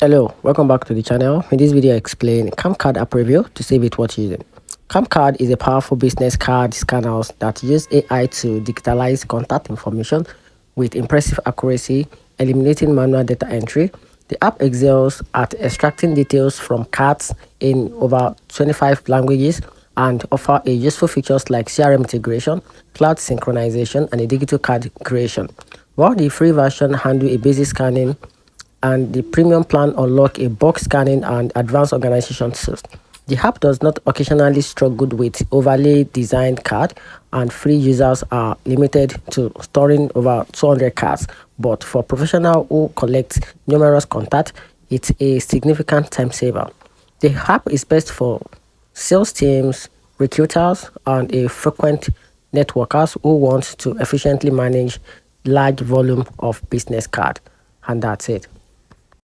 Hello, welcome back to the channel. In this video, I explain CAMCARD app review to save it what you're using. CAMCARD is a powerful business card scanners that use AI to digitalize contact information with impressive accuracy, eliminating manual data entry. The app excels at extracting details from cards in over 25 languages and offer a useful features like CRM integration, cloud synchronization, and a digital card creation. While the free version handle a basic scanning and the premium plan unlock a bulk scanning and advanced organization tools. The app does not occasionally struggle with overlay designed card, and free users are limited to storing over 200 cards. But for professionals who collect numerous contacts, it's a significant time saver. The app is best for sales teams, recruiters, and a frequent networkers who want to efficiently manage large volume of business card. And that's it.